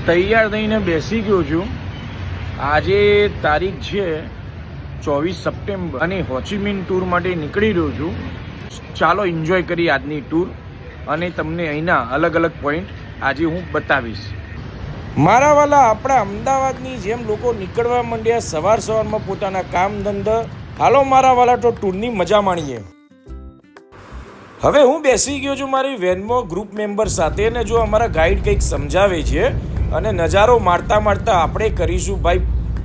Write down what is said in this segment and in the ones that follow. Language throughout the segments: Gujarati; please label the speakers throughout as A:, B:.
A: તૈયાર થઈને બેસી ગયો છું. આજે તારીખ છે 24 સપ્ટેમ્બર અને હોચીમિન ટૂર માટે નીકળી રહ્યો છું. ચાલો એન્જોય કરી આજની ટૂર અને તમને અહીંના અલગ અલગ પોઈન્ટ આજે હું બતાવીશ. મારા વાલા, આપણા અમદાવાદની જેમ લોકો નીકળવા માંડ્યા સવારમાં પોતાના કામ ધંધા. હાલો મારા વાલા, તો ટૂરની મજા માણીએ. હવે હું બેસી ગયો છું મારી વેનમાં ગ્રુપ મેમ્બર સાથે, અને જો અમારા ગાઈડ કંઈક સમજાવે છે અને નજારો મારતા મારતા આપણે કરીશું ભાઈ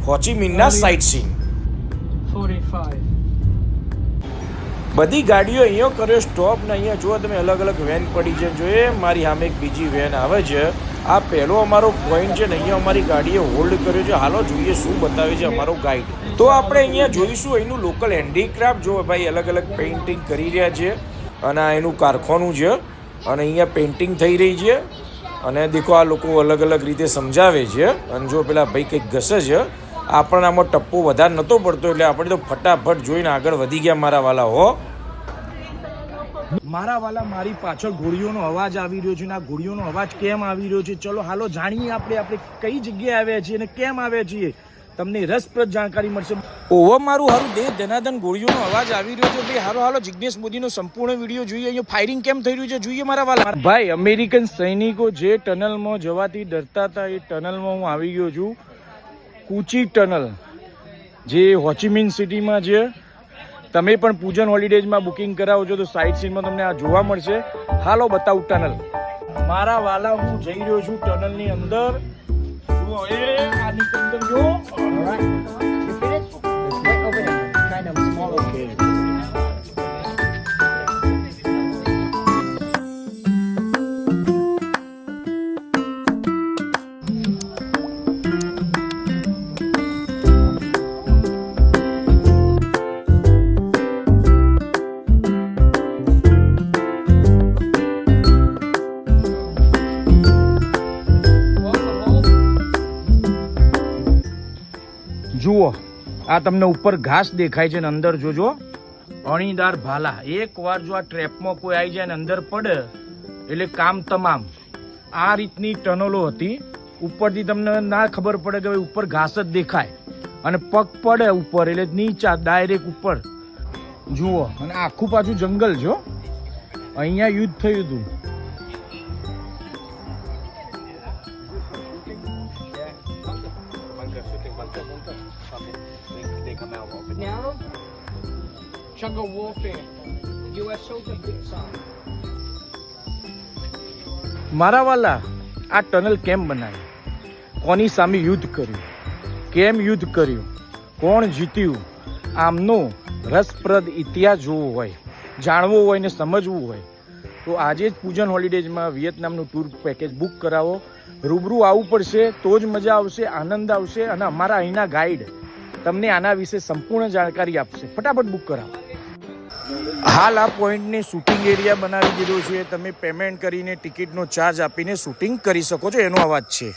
A: હોચીમિનના સાઇટ સીન. બધી ગાડીઓ અહીંયા કર્યો સ્ટોપ ને અહીંયા જુઓ તમે અલગ અલગ વેન પડી છે. જોઈએ મારી સામે એક બીજી વેન આવે છે. આ પહેલો અમારો પોઈન્ટ છે ને અહીંયા અમારી ગાડીએ હોલ્ડ કર્યો છે. હાલો જોઈએ શું બતાવે છે અમારો ગાઈડ. તો આપણે અહીંયા જોઈશું અહીંનું લોકલ હેન્ડીક્રાફ્ટ. જો ભાઈ અલગ અલગ પેઇન્ટિંગ કરી રહ્યા છે અને આ એનું કારખાનું છે અને અહીંયા પેઇન્ટિંગ થઈ રહી છે. અને દેખો આ લોકો અલગ અલગ રીતે સમજાવે છે. અને જો પેલા ભાઈ કંઈક ઘસે છે. આપણને આમાં ટપ્પો વધારે નહોતો પડતો એટલે આપણે તો ફટાફટ જોઈને આગળ વધી ગયા મારા વાલા. મારા વાલા, મારી પાછળ ઘોડીઓનો અવાજ આવી રહ્યો છે ને આ ઘોડીઓનો અવાજ કેમ આવી રહ્યો છે ચલો હાલો જાણીએ આપણે કઈ જગ્યાએ આવ્યા છીએ અને કેમ આવ્યા છીએ. તમને રસપ્રદ જાણકારી મળશે. ઓવર મારું હારું દેહ ધનાધન ઘોડીઓનો અવાજ આવી રહ્યો છે. ભાઈ હાલો જિગ્નેશ મોદીનો સંપૂર્ણ વિડીયો જોઈએ. અહીંયા ફાયરિંગ કેમ થઈ રહ્યું છે જોઈએ મારા વાલા. ભાઈ અમેરિકન સૈનિકો જે ટનલમાં જવાથી ડરતા હતા એ ટનલમાં હું આવી ગયો છું. કુચી ટનલ જે હોચીમિન સિટીમાં છે. તમે પણ પૂજન હોલિડેઝમાં બુકિંગ કરાવો છો તો સાઇટ સીનમાં તમને આ જોવા મળશે. હાલો બતાવું ટનલ. મારા વાલા, હું જઈ રહ્યો છું ટનલની અંદર. જુઓ આની અંદર જો જુઓ આ તમને ઉપર ઘાસ દેખાય છે ને અંદર જોજો અણીદાર ભાલા. એક વાર જો આ ટ્રેપમાં કોઈ આવી જાય ને અંદર પડે એટલે કામ તમામ. આ રીતની ટનલો હતી. ઉપરથી તમને ના ખબર પડે કે ભાઈ ઉપર ઘાસ જ દેખાય અને પગ પડે ઉપર એટલે નીચા ડાયરેક્ટ ઉપર. જુઓ અને આખું પાછું જંગલ જો. અહીંયા યુદ્ધ થયું હતું.
B: Now, jungle warfare, US soldiers get some.
A: મારા વાલા, આ ટનલ કેમ બનાવી, કોની સામે યુદ્ધ કર્યું, કેમ યુદ્ધ કર્યું, કોણ જીત્યું, આમનો રસપ્રદ ઇતિહાસ જોવો હોય, જાણવો હોય ને સમજવું હોય તો આજે જ પૂજન હોલિડેઝમાં વિયેતનામનું ટૂર પેકેજ બુક કરાવો. રૂબરૂ આવવું પડશે તો જ મજા આવશે, આનંદ આવશે. અને અમારા અહીંના ગાઈડ તમને આના વિશે સંપૂર્ણ જાણકારી આપશે. ફટાફટ બુક કરાવો. હાલ આ પોઈન્ટને શૂટિંગ એરિયા બનાવી દીધો છે. તમે પેમેન્ટ કરીને ટિકિટનો ચાર્જ આપીને શૂટિંગ કરી શકો છો. એનો અવાજ છે.